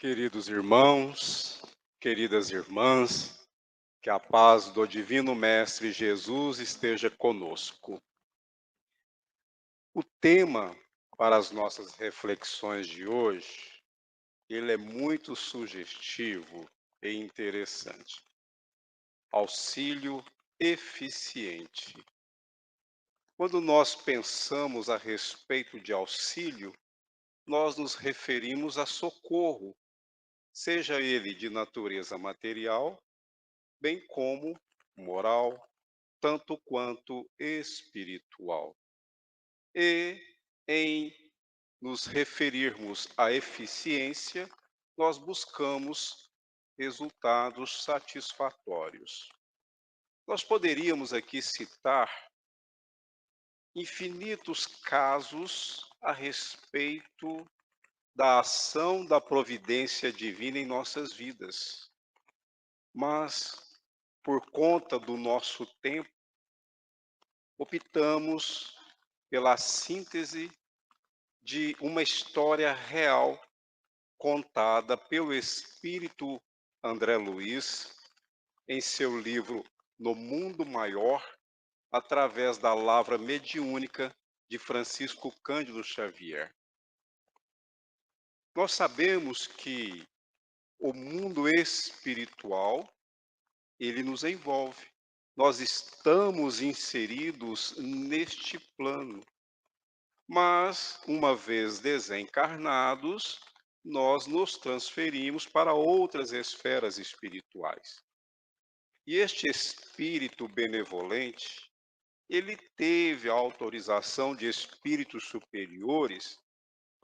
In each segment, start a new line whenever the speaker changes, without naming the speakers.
Queridos irmãos, queridas irmãs, que a paz do Divino Mestre Jesus esteja conosco. O tema para as nossas reflexões de hoje, ele é muito sugestivo e interessante. Auxílio eficiente. Quando nós pensamos a respeito de auxílio, nós nos referimos a socorro, seja ele de natureza material, bem como moral, tanto quanto espiritual. E em nos referirmos à eficiência, nós buscamos resultados satisfatórios. Nós poderíamos aqui citar infinitos casos a respeito da ação da providência divina em nossas vidas, mas por conta do nosso tempo, optamos pela síntese de uma história real contada pelo espírito André Luiz em seu livro No Mundo Maior, através da lavra mediúnica de Francisco Cândido Xavier. Nós sabemos que o mundo espiritual, ele nos envolve. Nós estamos inseridos neste plano. Mas, uma vez desencarnados, nós nos transferimos para outras esferas espirituais. E este espírito benevolente, ele teve a autorização de espíritos superiores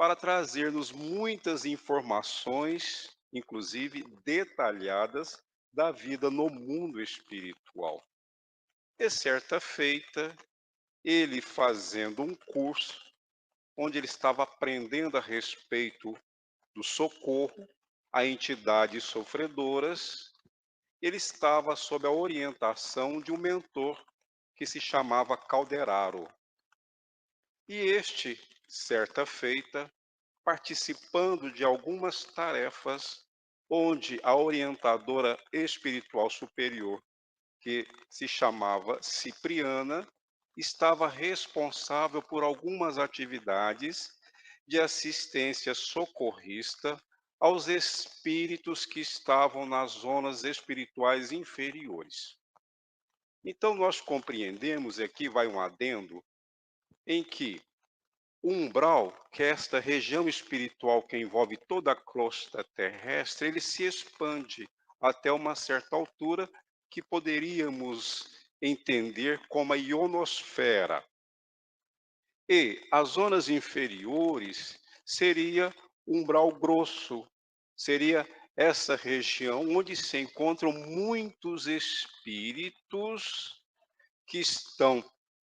para trazer-nos muitas informações, inclusive detalhadas, da vida no mundo espiritual. E certa feita, ele fazendo um curso, onde ele estava aprendendo a respeito do socorro a entidades sofredoras, ele estava sob a orientação de um mentor que se chamava Calderaro. E este, certa feita, participando de algumas tarefas, onde a orientadora espiritual superior, que se chamava Cipriana, estava responsável por algumas atividades de assistência socorrista aos espíritos que estavam nas zonas espirituais inferiores. Então, nós compreendemos, e aqui vai um adendo, em que o umbral, que é esta região espiritual que envolve toda a crosta terrestre, ele se expande até uma certa altura que poderíamos entender como a ionosfera. E as zonas inferiores seria o umbral grosso, seria essa região onde se encontram muitos espíritos que estão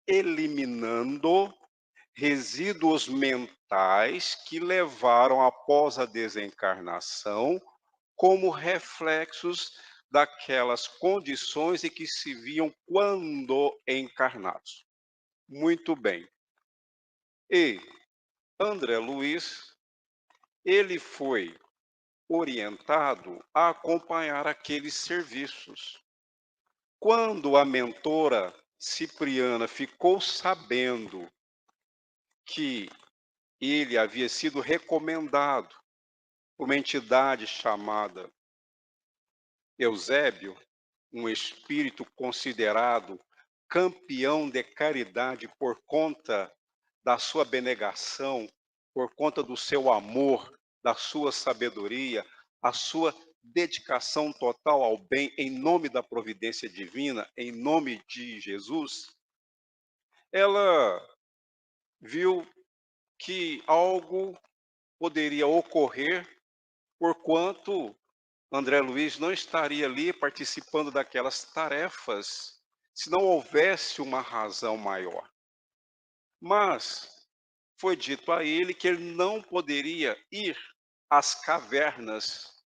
eliminando resíduos mentais que levaram após a desencarnação como reflexos daquelas condições em que se viam quando encarnados. Muito bem. E André Luiz, ele foi orientado a acompanhar aqueles serviços. Quando a mentora Cipriana ficou sabendo que ele havia sido recomendado por uma entidade chamada Eusébio, um espírito considerado campeão de caridade por conta da sua abnegação, por conta do seu amor, da sua sabedoria, a sua dedicação total ao bem em nome da providência divina, em nome de Jesus, ela viu que algo poderia ocorrer, porquanto André Luiz não estaria ali participando daquelas tarefas se não houvesse uma razão maior. Mas foi dito a ele que ele não poderia ir às cavernas,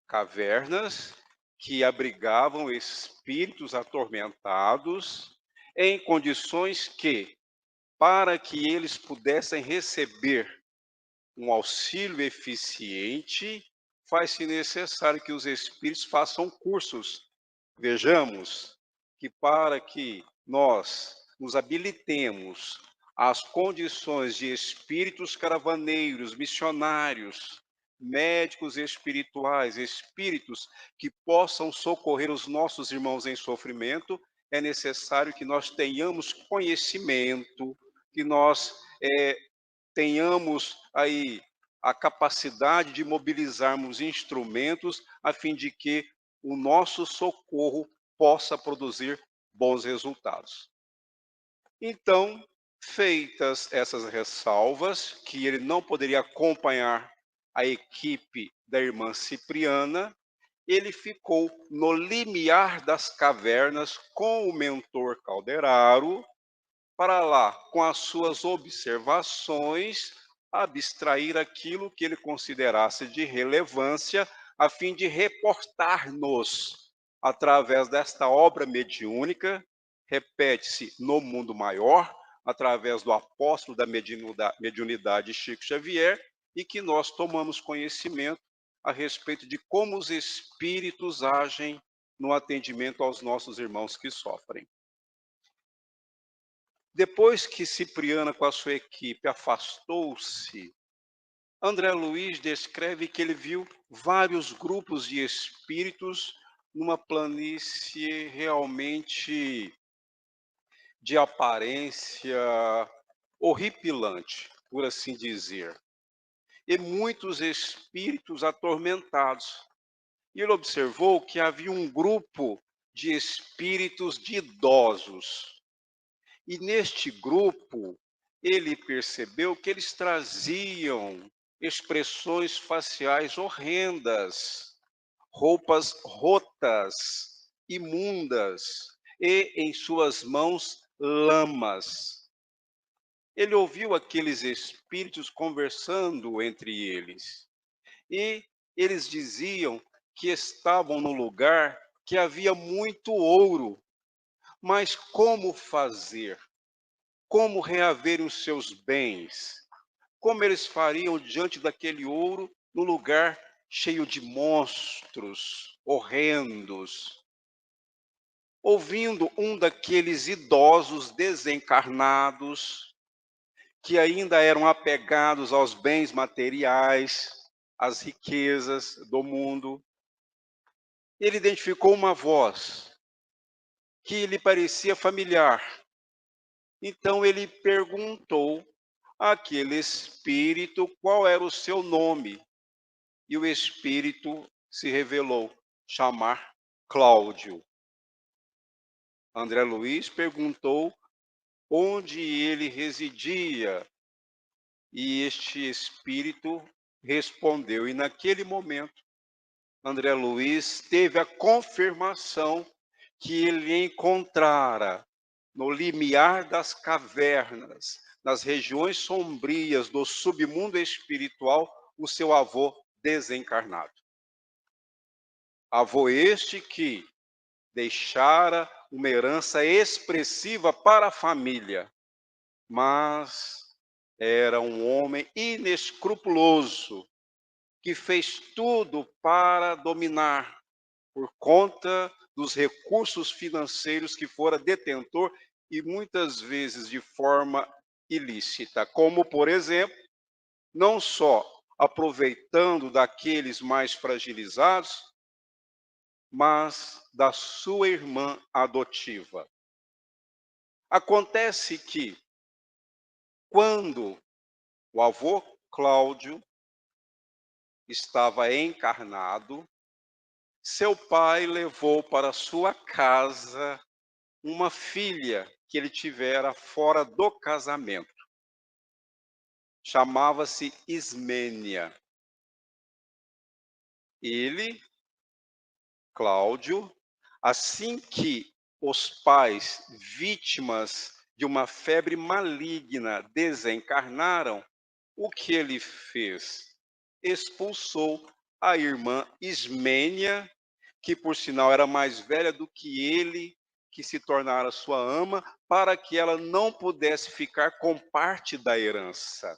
cavernas que abrigavam espíritos atormentados em condições que, para que eles pudessem receber um auxílio eficiente, faz-se necessário que os espíritos façam cursos. Vejamos que para que nós nos habilitemos às condições de espíritos caravaneiros, missionários, médicos espirituais, espíritos que possam socorrer os nossos irmãos em sofrimento, é necessário que nós tenhamos conhecimento, que nós tenhamos aí a capacidade de mobilizarmos instrumentos a fim de que o nosso socorro possa produzir bons resultados. Então, feitas essas ressalvas, que ele não poderia acompanhar a equipe da irmã Cipriana, ele ficou no limiar das cavernas com o mentor Calderaro, para lá, com as suas observações, abstrair aquilo que ele considerasse de relevância, a fim de reportar-nos, através desta obra mediúnica, repete-se no mundo maior, através do apóstolo da mediunidade Chico Xavier, e que nós tomamos conhecimento a respeito de como os espíritos agem no atendimento aos nossos irmãos que sofrem. Depois que Cipriana, com a sua equipe, afastou-se, André Luiz descreve que ele viu vários grupos de espíritos numa planície realmente de aparência horripilante, por assim dizer, e muitos espíritos atormentados. E ele observou que havia um grupo de espíritos de idosos. E neste grupo, ele percebeu que eles traziam expressões faciais horrendas, roupas rotas, imundas, e em suas mãos lamas. Ele ouviu aqueles espíritos conversando entre eles, e eles diziam que estavam no lugar que havia muito ouro, mas como fazer? Como reaverem os seus bens? Como eles fariam diante daquele ouro, no lugar cheio de monstros horrendos? Ouvindo um daqueles idosos desencarnados, que ainda eram apegados aos bens materiais, às riquezas do mundo, ele identificou uma voz que lhe parecia familiar. Então ele perguntou àquele espírito qual era o seu nome. E o espírito se revelou chamar Cláudio. André Luiz perguntou onde ele residia. E este espírito respondeu. E naquele momento, André Luiz teve a confirmação que ele encontrara no limiar das cavernas, nas regiões sombrias do submundo espiritual, o seu avô desencarnado. Avô este que deixara uma herança expressiva para a família, mas era um homem inescrupuloso, que fez tudo para dominar, por conta dos recursos financeiros que fora detentor e muitas vezes de forma ilícita, como, por exemplo, não só aproveitando daqueles mais fragilizados, mas da sua irmã adotiva. Acontece que, quando o avô Cláudio estava encarnado, seu pai levou para sua casa uma filha que ele tivera fora do casamento. Chamava-se Ismênia. Ele, Cláudio, assim que os pais, vítimas de uma febre maligna, desencarnaram, o que ele fez? Expulsou a irmã Ismênia, que por sinal era mais velha do que ele, que se tornara sua ama, para que ela não pudesse ficar com parte da herança.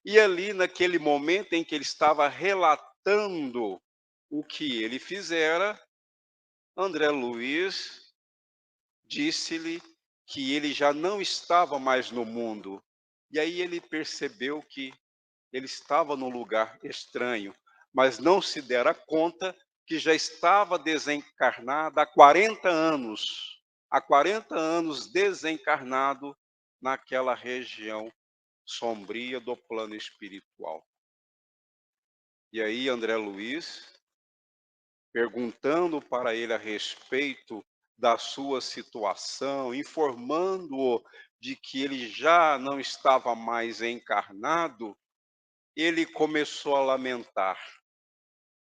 E ali, naquele momento em que ele estava relatando contando o que ele fizera, André Luiz disse-lhe que ele já não estava mais no mundo. E aí ele percebeu que ele estava num lugar estranho, mas não se dera conta que já estava desencarnado há 40 anos. Há 40 anos desencarnado naquela região sombria do plano espiritual. E aí André Luiz, perguntando para ele a respeito da sua situação, informando-o de que ele já não estava mais encarnado, ele começou a lamentar.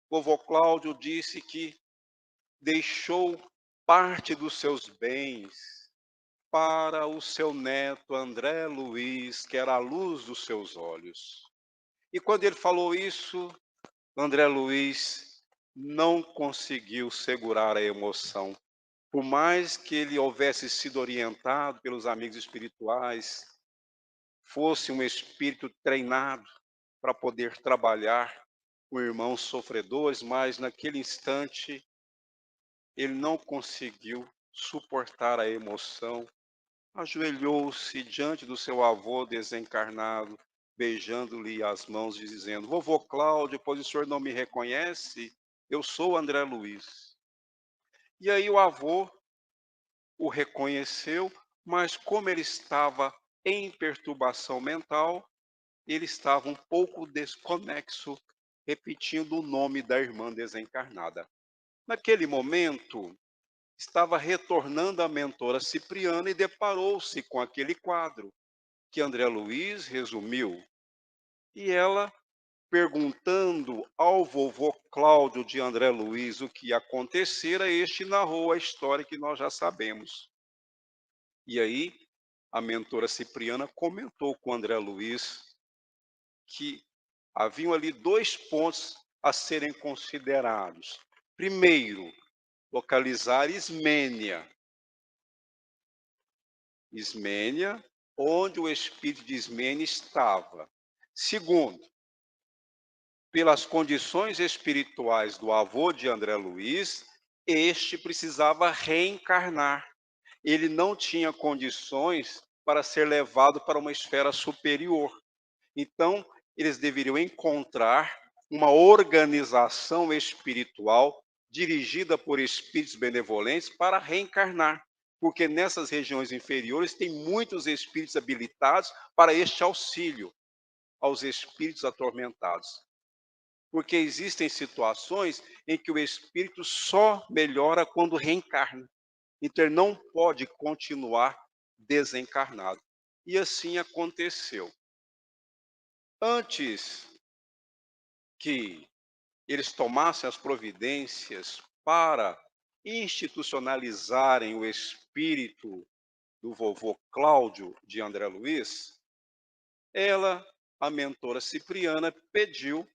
Vovô Cláudio disse que deixou parte dos seus bens para o seu neto André Luiz, que era a luz dos seus olhos. E quando ele falou isso, André Luiz não conseguiu segurar a emoção. Por mais que ele houvesse sido orientado pelos amigos espirituais, fosse um espírito treinado para poder trabalhar com irmãos sofredores, mas naquele instante ele não conseguiu suportar a emoção, ajoelhou-se diante do seu avô desencarnado, beijando-lhe as mãos e dizendo: Vovô Cláudio, pois o senhor não me reconhece, eu sou André Luiz. E aí o avô o reconheceu, mas como ele estava em perturbação mental, ele estava um pouco desconexo, repetindo o nome da irmã desencarnada. Naquele momento, estava retornando a mentora Cipriana e deparou-se com aquele quadro que André Luiz resumiu. E ela, perguntando ao vovô Cláudio de André Luiz o que acontecera, este narrou a história que nós já sabemos. E aí, a mentora Cipriana comentou com André Luiz que haviam ali dois pontos a serem considerados. Primeiro, localizar Ismênia. Ismênia, onde o espírito de Ismênia estava. Segundo, pelas condições espirituais do avô de André Luiz, este precisava reencarnar. Ele não tinha condições para ser levado para uma esfera superior. Então, eles deveriam encontrar uma organização espiritual dirigida por espíritos benevolentes para reencarnar, porque nessas regiões inferiores tem muitos espíritos habilitados para este auxílio aos espíritos atormentados. Porque existem situações em que o espírito só melhora quando reencarna. Então, ele não pode continuar desencarnado. E assim aconteceu. Antes que eles tomassem as providências para institucionalizarem o espírito do vovô Cláudio de André Luiz, ela, a mentora Cipriana, pediu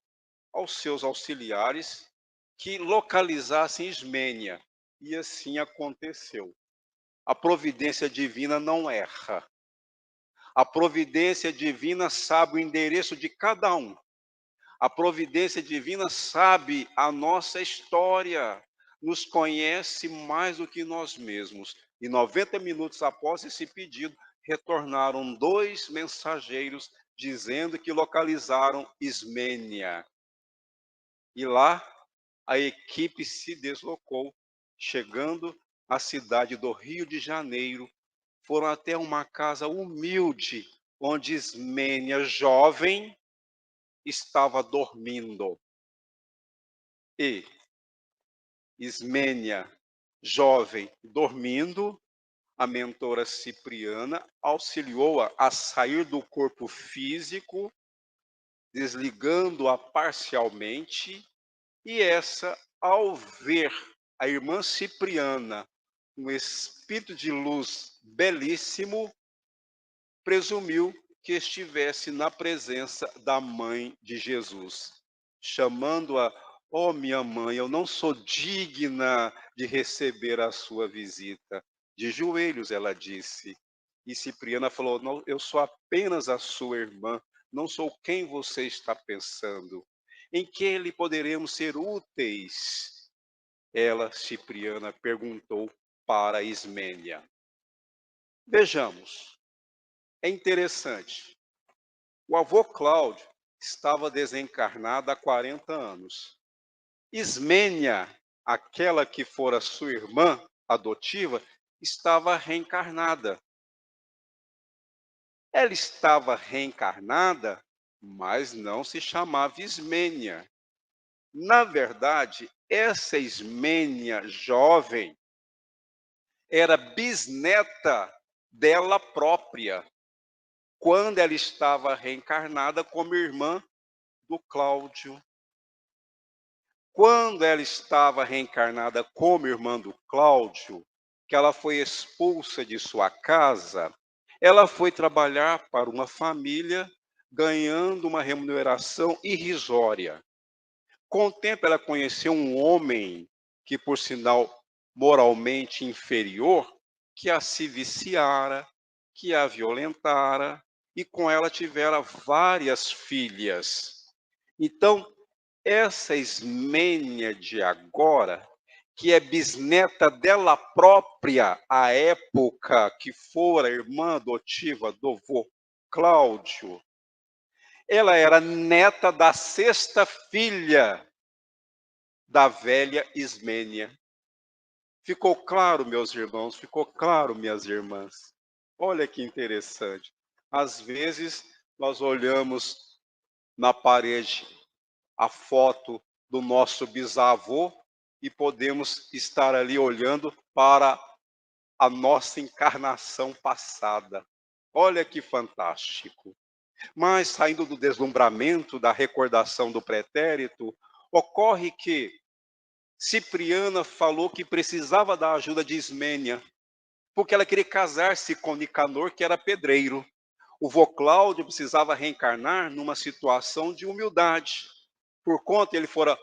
aos seus auxiliares que localizassem Ismênia. E assim aconteceu. A providência divina não erra. A providência divina sabe o endereço de cada um. A providência divina sabe a nossa história, nos conhece mais do que nós mesmos. E 90 minutos após esse pedido, retornaram dois mensageiros dizendo que localizaram Ismênia. E lá a equipe se deslocou, chegando à cidade do Rio de Janeiro, foram até uma casa humilde, onde Ismênia, jovem, estava dormindo. E Ismênia, jovem, dormindo, a mentora Cipriana auxiliou-a a sair do corpo físico, desligando-a parcialmente, e essa, ao ver a irmã Cipriana, um espírito de luz belíssimo, presumiu que estivesse na presença da mãe de Jesus, chamando-a: "Ó minha mãe, eu não sou digna de receber a sua visita." De joelhos ela disse. E Cipriana falou: "Não, eu sou apenas a sua irmã, não sou quem você está pensando." Em que lhe poderemos ser úteis? Ela, Cipriana, perguntou para Ismênia. Vejamos, é interessante. O avô Cláudio estava desencarnado há 40 anos. Ismênia, aquela que fora sua irmã adotiva, estava reencarnada. Ela estava reencarnada, mas não se chamava Ismênia. Na verdade, essa Ismênia jovem era bisneta dela própria, quando ela estava reencarnada como irmã do Cláudio. Quando ela estava reencarnada como irmã do Cláudio, que ela foi expulsa de sua casa, ela foi trabalhar para uma família, ganhando uma remuneração irrisória. Com o tempo, ela conheceu um homem que, por sinal, moralmente inferior, que a se viciara, que a violentara, e com ela tivera várias filhas. Então, essa Ismênia de agora, que é bisneta dela própria, à época que fora irmã adotiva do vô Cláudio, ela era neta da sexta filha da velha Ismênia. Ficou claro, meus irmãos? Ficou claro, minhas irmãs? Olha que interessante. Às vezes, nós olhamos na parede a foto do nosso bisavô e podemos estar ali olhando para a nossa encarnação passada. Olha que fantástico. Mas, saindo do deslumbramento, da recordação do pretérito, ocorre que Cipriana falou que precisava da ajuda de Ismênia, porque ela queria casar-se com Nicanor, que era pedreiro. O vô Cláudio precisava reencarnar numa situação de humildade. Por conta ele fora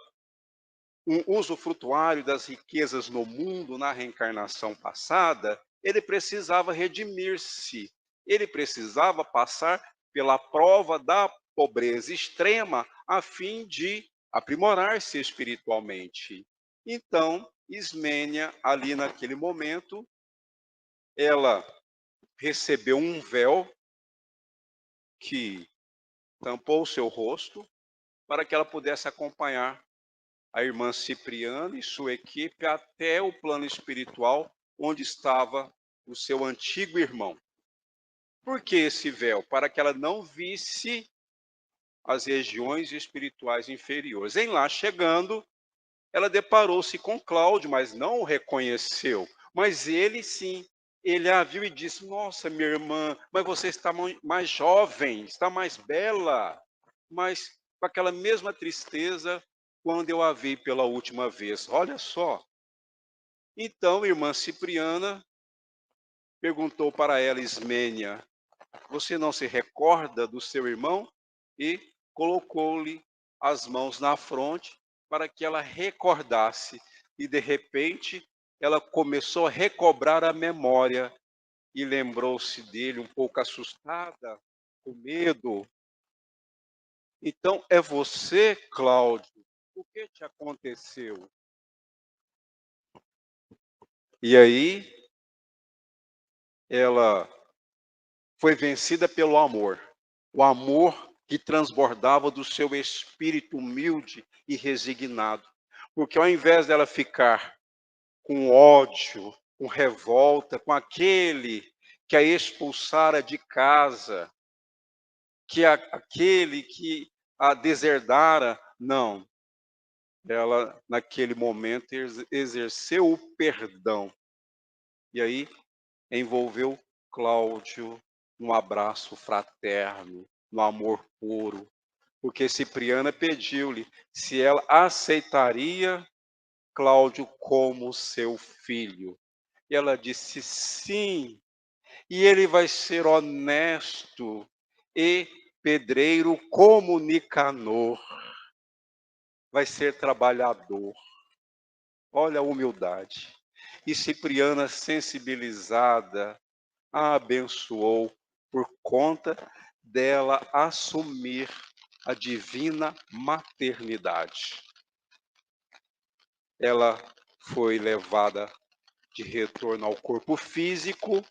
um usufrutuário das riquezas no mundo na reencarnação passada, ele precisava redimir-se. Ele precisava passar pela prova da pobreza extrema a fim de aprimorar-se espiritualmente. Então, Ismênia, ali naquele momento, ela recebeu um véu que tampou o seu rosto para que ela pudesse acompanhar a irmã Cipriana e sua equipe até o plano espiritual onde estava o seu antigo irmão. Por que esse véu? Para que ela não visse as regiões espirituais inferiores. Em lá chegando, ela deparou-se com Cláudio, mas não o reconheceu. Mas ele sim, ele a viu e disse: Nossa, minha irmã, mas você está mais jovem, está mais bela. Mas com aquela mesma tristeza quando eu a vi pela última vez. Olha só. Então, irmã Cipriana perguntou para ela, Ismênia: Você não se recorda do seu irmão? E colocou-lhe as mãos na fronte para que ela recordasse. E de repente, ela começou a recobrar a memória e lembrou-se dele um pouco assustada, com medo. Então, é você, Cláudio? O que te aconteceu? E aí, ela foi vencida pelo amor. O amor que transbordava do seu espírito humilde e resignado. Porque ao invés dela ficar com ódio, com revolta, com aquele que a expulsara de casa, aquele que a deserdara, não. Ela, naquele momento, exerceu o perdão. E aí, envolveu Cláudio num abraço fraterno, no amor puro, porque Cipriana pediu-lhe se ela aceitaria Cláudio como seu filho. E ela disse sim, e ele vai ser honesto e pedreiro como Nicanor, vai ser trabalhador. Olha a humildade. E Cipriana, sensibilizada, a abençoou por conta dela assumir a divina maternidade. Ela foi levada de retorno ao corpo físico,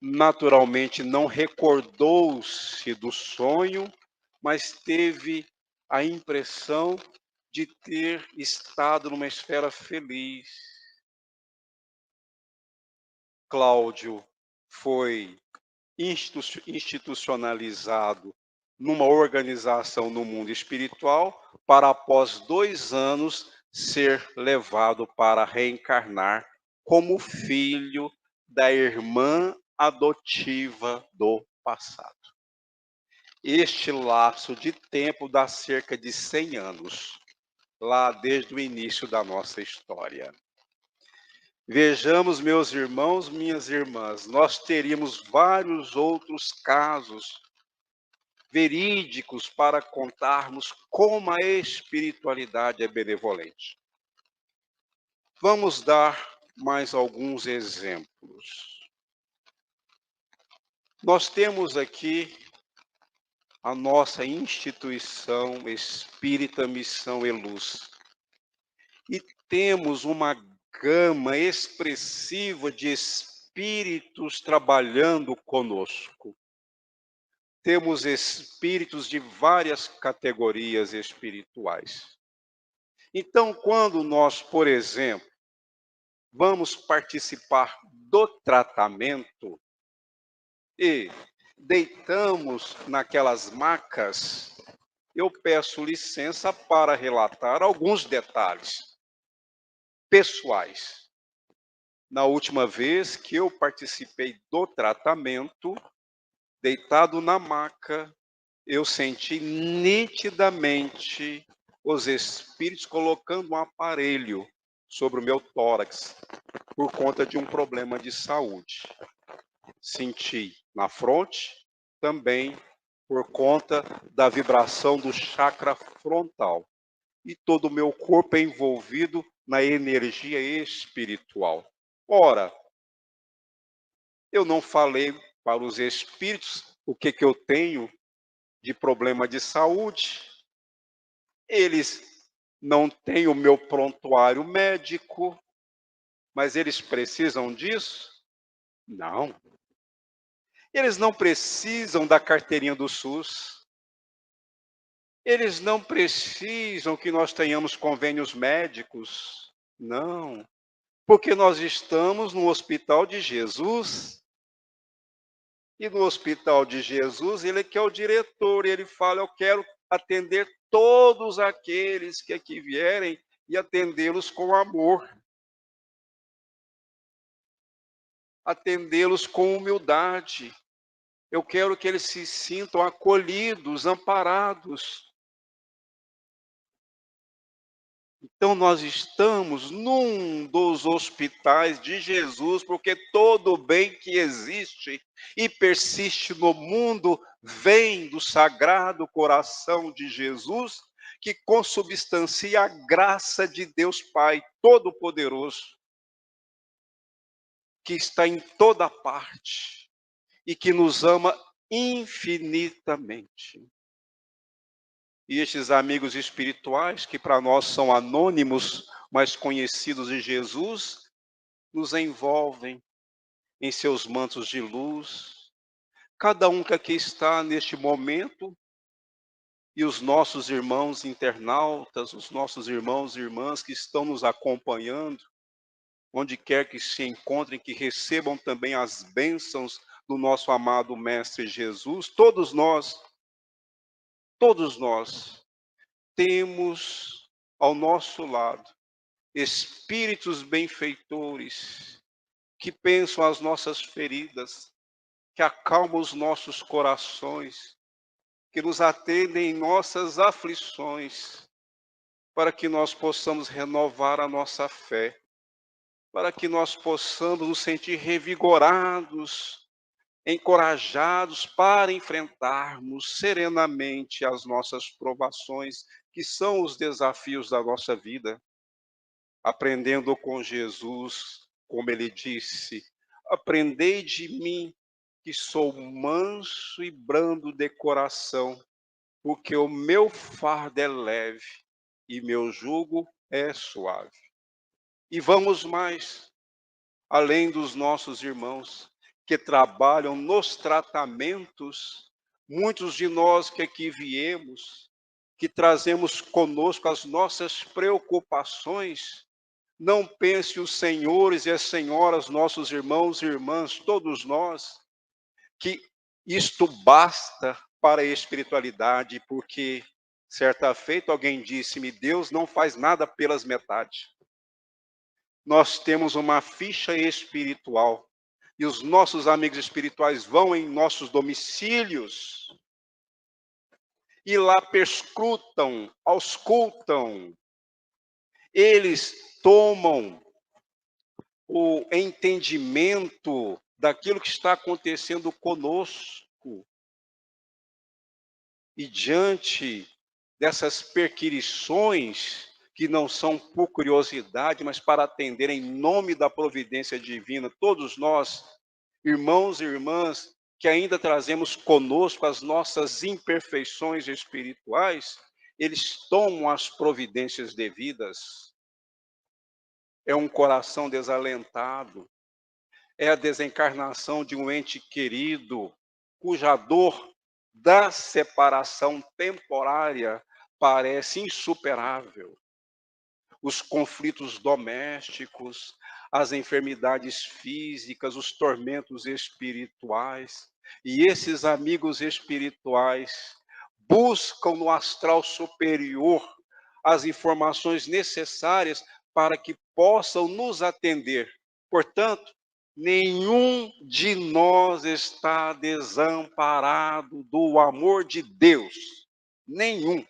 naturalmente não recordou-se do sonho, mas teve a impressão de ter estado numa esfera feliz. Cláudio foi institucionalizado numa organização no mundo espiritual para, após 2 anos, ser levado para reencarnar como filho da irmã adotiva do passado. Este lapso de tempo dá cerca de 100 anos, lá desde o início da nossa história. Vejamos, meus irmãos, minhas irmãs, nós teríamos vários outros casos verídicos para contarmos como a espiritualidade é benevolente. Vamos dar mais alguns exemplos. Nós temos aqui a nossa instituição Espírita Missão e Luz. E temos uma gama expressiva de espíritos trabalhando conosco. Temos espíritos de várias categorias espirituais. Então, quando nós, por exemplo, vamos participar do tratamento e deitamos naquelas macas, eu peço licença para relatar alguns detalhes pessoais. Na última vez que eu participei do tratamento, deitado na maca, eu senti nitidamente os espíritos colocando um aparelho sobre o meu tórax por conta de um problema de saúde. Senti na fronte também por conta da vibração do chakra frontal. E todo o meu corpo é envolvido na energia espiritual. Ora, eu não falei para os espíritos o que eu tenho de problema de saúde. Eles não têm o meu prontuário médico, mas eles precisam disso? Não. Eles não precisam da carteirinha do SUS. Eles não precisam que nós tenhamos convênios médicos. Não. Porque nós estamos no Hospital de Jesus. E no Hospital de Jesus, ele que é o diretor, ele fala: eu quero atender todos aqueles que aqui vierem e atendê-los com amor. Atendê-los com humildade. Eu quero que eles se sintam acolhidos, amparados. Então, nós estamos num dos hospitais de Jesus, porque todo o bem que existe e persiste no mundo vem do Sagrado Coração de Jesus, que consubstancia a graça de Deus Pai Todo-Poderoso, que está em toda parte e que nos ama infinitamente. E estes amigos espirituais, que para nós são anônimos, mas conhecidos de Jesus, nos envolvem em seus mantos de luz. Cada um que aqui está neste momento, e os nossos irmãos internautas, os nossos irmãos e irmãs que estão nos acompanhando, onde quer que se encontrem, que recebam também as bênçãos do nosso amado Mestre Jesus, todos nós temos ao nosso lado espíritos benfeitores que pensam as nossas feridas, que acalmam os nossos corações, que nos atendem em nossas aflições, para que nós possamos renovar a nossa fé, para que nós possamos nos sentir revigorados, encorajados para enfrentarmos serenamente as nossas provações, que são os desafios da nossa vida, aprendendo com Jesus, como ele disse: aprendei de mim, que sou manso e brando de coração, porque o meu fardo é leve e meu jugo é suave. E vamos mais, além dos nossos irmãos que trabalham nos tratamentos, muitos de nós que aqui viemos, que trazemos conosco as nossas preocupações, não pense os senhores e as senhoras, nossos irmãos e irmãs, todos nós, que isto basta para a espiritualidade, porque certa feita alguém disse-me, Deus não faz nada pelas metades. Nós temos uma ficha espiritual e os nossos amigos espirituais vão em nossos domicílios e lá perscrutam, auscultam, eles tomam o entendimento daquilo que está acontecendo conosco. E diante dessas perquirições, que não são por curiosidade, mas para atender em nome da providência divina, todos nós, irmãos e irmãs, que ainda trazemos conosco as nossas imperfeições espirituais, eles tomam as providências devidas. É um coração desalentado, é a desencarnação de um ente querido, cuja dor da separação temporária parece insuperável. Os conflitos domésticos, as enfermidades físicas, os tormentos espirituais. E esses amigos espirituais buscam no astral superior as informações necessárias para que possam nos atender. Portanto, nenhum de nós está desamparado do amor de Deus. Nenhum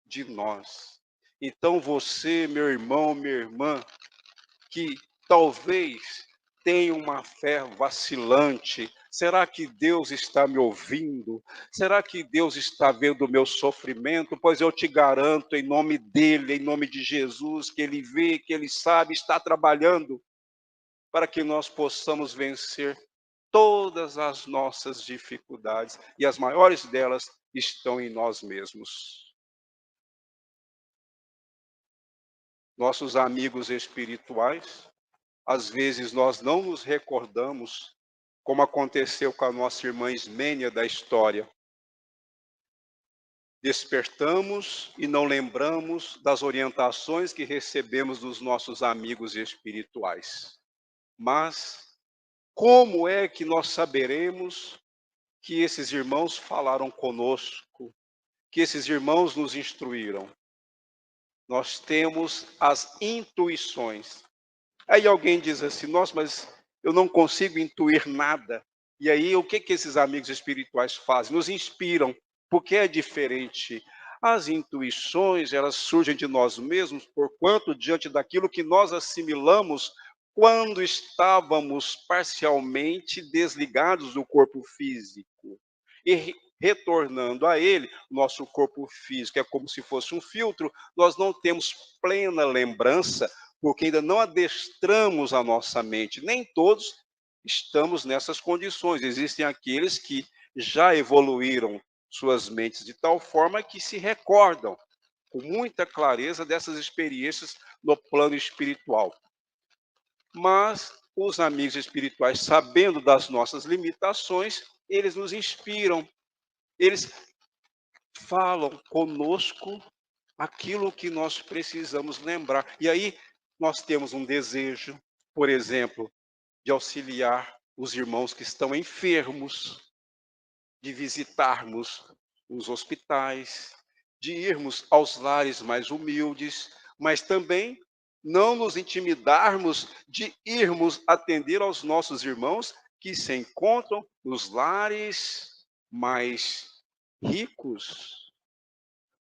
de nós. Então você, meu irmão, minha irmã, que talvez tenha uma fé vacilante, será que Deus está me ouvindo? Será que Deus está vendo o meu sofrimento? Pois eu te garanto, em nome dele, em nome de Jesus, que ele vê, que ele sabe, está trabalhando para que nós possamos vencer todas as nossas dificuldades, e as maiores delas estão em nós mesmos. Nossos amigos espirituais, às vezes nós não nos recordamos, como aconteceu com a nossa irmã Ismênia da história. Despertamos e não lembramos das orientações que recebemos dos nossos amigos espirituais. Mas como é que nós saberemos que esses irmãos falaram conosco, que esses irmãos nos instruíram? Nós temos as intuições. Aí alguém diz assim, nossa, mas eu não consigo intuir nada. E aí o que esses amigos espirituais fazem? Nos inspiram, porque é diferente. As intuições, elas surgem de nós mesmos, porquanto diante daquilo que nós assimilamos quando estávamos parcialmente desligados do corpo físico. E retornando a ele, nosso corpo físico é como se fosse um filtro, nós não temos plena lembrança, porque ainda não adestramos a nossa mente. Nem todos estamos nessas condições. Existem aqueles que já evoluíram suas mentes de tal forma que se recordam com muita clareza dessas experiências no plano espiritual. Mas os amigos espirituais, sabendo das nossas limitações, eles nos inspiram, eles falam conosco aquilo que nós precisamos lembrar. E aí nós temos um desejo, por exemplo, de auxiliar os irmãos que estão enfermos, de visitarmos os hospitais, de irmos aos lares mais humildes, mas também não nos intimidarmos de irmos atender aos nossos irmãos que se encontram nos lares mais ricos,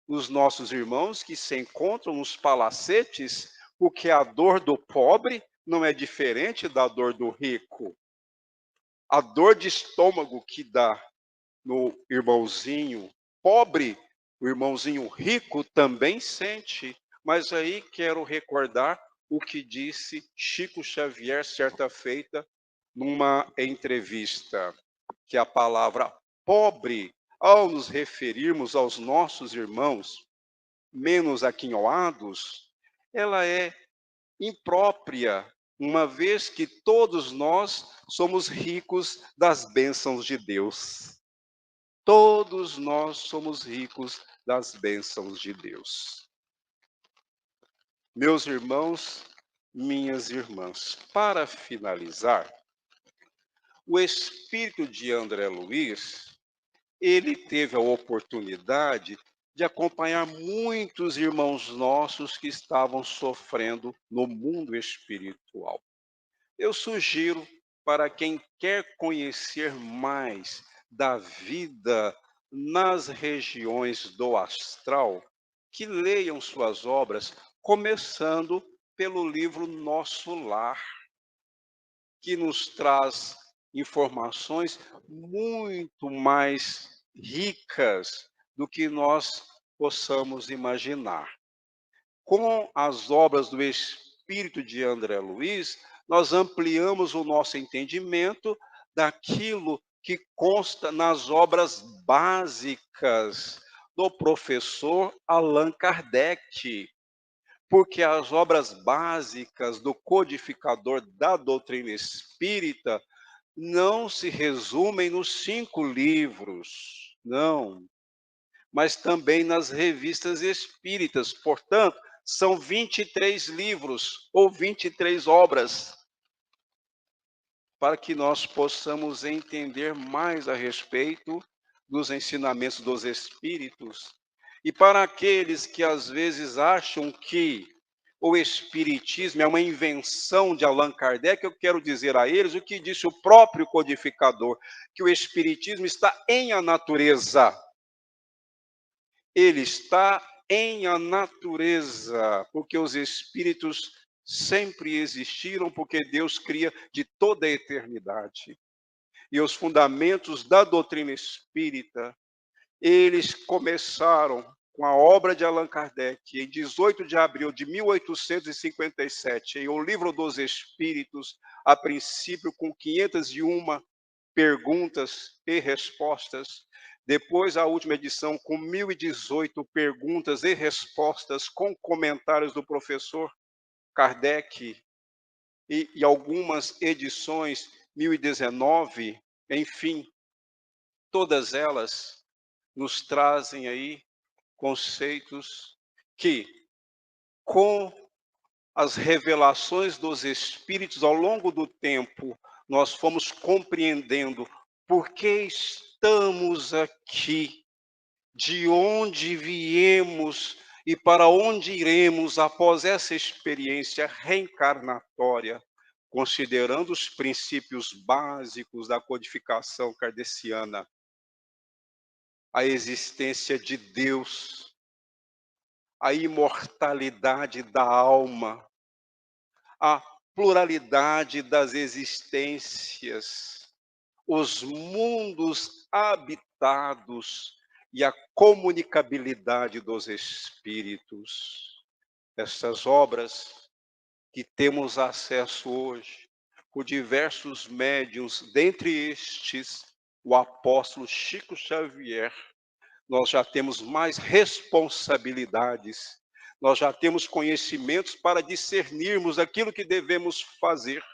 os nossos irmãos que se encontram nos palacetes, porque a dor do pobre não é diferente da dor do rico. A dor de estômago que dá no irmãozinho pobre, o irmãozinho rico também sente. Mas aí quero recordar o que disse Chico Xavier certa feita numa entrevista, que a palavra pobre, ao nos referirmos aos nossos irmãos menos aquinhoados, ela é imprópria, uma vez que todos nós somos ricos das bênçãos de Deus. Todos nós somos ricos das bênçãos de Deus. Meus irmãos, minhas irmãs, para finalizar, o espírito de André Luiz, ele teve a oportunidade de acompanhar muitos irmãos nossos que estavam sofrendo no mundo espiritual. Eu sugiro para quem quer conhecer mais da vida nas regiões do astral, que leiam suas obras, começando pelo livro Nosso Lar, que nos traz informações muito mais ricas do que nós possamos imaginar. Com as obras do espírito de André Luiz, nós ampliamos o nosso entendimento daquilo que consta nas obras básicas do professor Allan Kardec, porque as obras básicas do codificador da doutrina espírita não se resumem nos 5 livros, não, mas também nas revistas espíritas. Portanto, são 23 livros ou 23 obras, para que nós possamos entender mais a respeito dos ensinamentos dos espíritos. E para aqueles que às vezes acham que o espiritismo é uma invenção de Allan Kardec, eu quero dizer a eles o que disse o próprio codificador, que o espiritismo está em a natureza. Ele está em a natureza, porque os espíritos sempre existiram, porque Deus cria de toda a eternidade. E os fundamentos da doutrina espírita, eles começaram com a obra de Allan Kardec, em 18 de abril de 1857, em O Livro dos Espíritos, a princípio com 501 perguntas e respostas. Depois, a última edição com 1018 perguntas e respostas com comentários do professor Kardec e algumas edições, 1019, enfim, todas elas nos trazem aí conceitos que, com as revelações dos Espíritos ao longo do tempo, nós fomos compreendendo por que estamos aqui, de onde viemos e para onde iremos após essa experiência reencarnatória, considerando os princípios básicos da codificação kardeciana, a existência de Deus, a imortalidade da alma, a pluralidade das existências, os mundos habitados e a comunicabilidade dos espíritos. Essas obras que temos acesso hoje, por diversos médiuns, dentre estes, o apóstolo Chico Xavier, nós já temos mais responsabilidades, nós já temos conhecimentos para discernirmos aquilo que devemos fazer,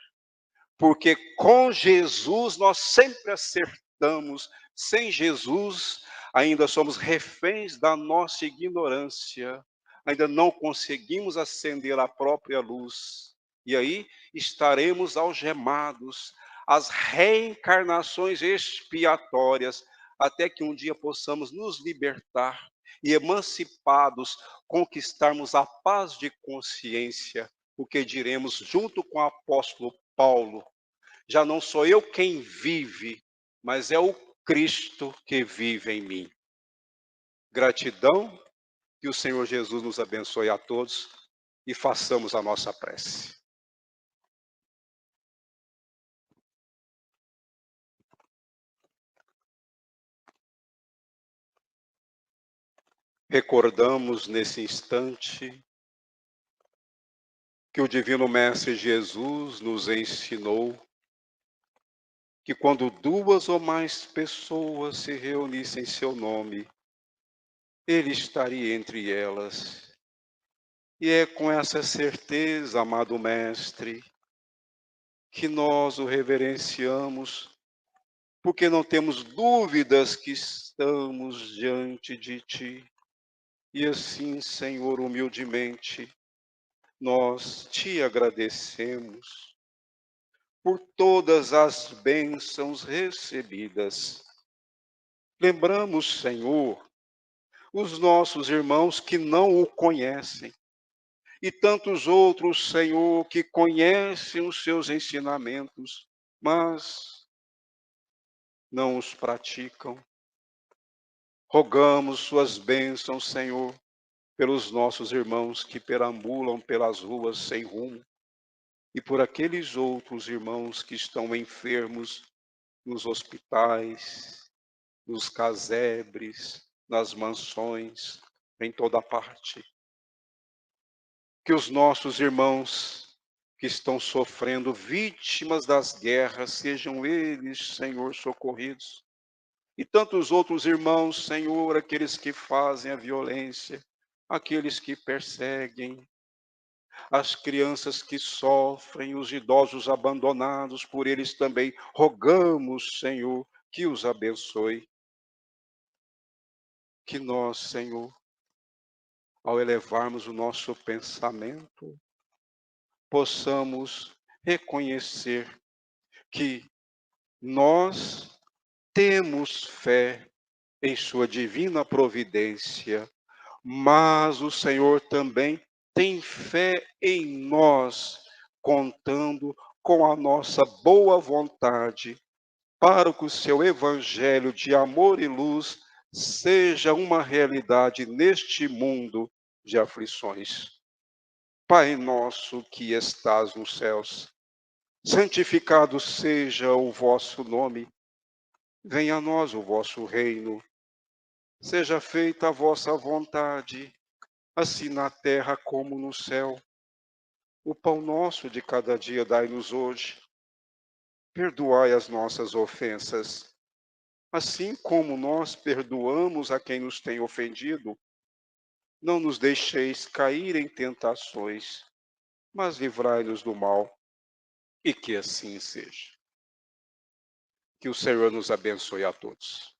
porque com Jesus nós sempre acertamos, sem Jesus ainda somos reféns da nossa ignorância, ainda não conseguimos acender a própria luz, e aí estaremos algemados, as reencarnações expiatórias, até que um dia possamos nos libertar e, emancipados, conquistarmos a paz de consciência, o que diremos junto com o apóstolo Paulo: já não sou eu quem vive, mas é o Cristo que vive em mim. Gratidão, que o Senhor Jesus nos abençoe a todos e façamos a nossa prece. Recordamos nesse instante que o Divino Mestre Jesus nos ensinou que quando duas ou mais pessoas se reunissem em seu nome, ele estaria entre elas. E é com essa certeza, amado Mestre, que nós o reverenciamos, porque não temos dúvidas que estamos diante de Ti. E assim, Senhor, humildemente, nós te agradecemos por todas as bênçãos recebidas. Lembramos, Senhor, os nossos irmãos que não o conhecem e tantos outros, Senhor, que conhecem os seus ensinamentos, mas não os praticam. Rogamos suas bênçãos, Senhor, pelos nossos irmãos que perambulam pelas ruas sem rumo e por aqueles outros irmãos que estão enfermos nos hospitais, nos casebres, nas mansões, em toda parte. Que os nossos irmãos que estão sofrendo, vítimas das guerras, sejam eles, Senhor, socorridos. E tantos outros irmãos, Senhor, aqueles que fazem a violência, aqueles que perseguem, as crianças que sofrem, os idosos abandonados, por eles também rogamos, Senhor, que os abençoe. Que nós, Senhor, ao elevarmos o nosso pensamento, possamos reconhecer que nós temos fé em sua divina providência, mas o Senhor também tem fé em nós, contando com a nossa boa vontade, para que o seu evangelho de amor e luz seja uma realidade neste mundo de aflições. Pai nosso que estás nos céus, santificado seja o vosso nome, venha a nós o vosso reino, seja feita a vossa vontade, assim na terra como no céu. O pão nosso de cada dia dai-nos hoje. Perdoai as nossas ofensas, assim como nós perdoamos a quem nos tem ofendido. Não nos deixeis cair em tentações, mas livrai-nos do mal, e que assim seja. Que o Senhor nos abençoe a todos.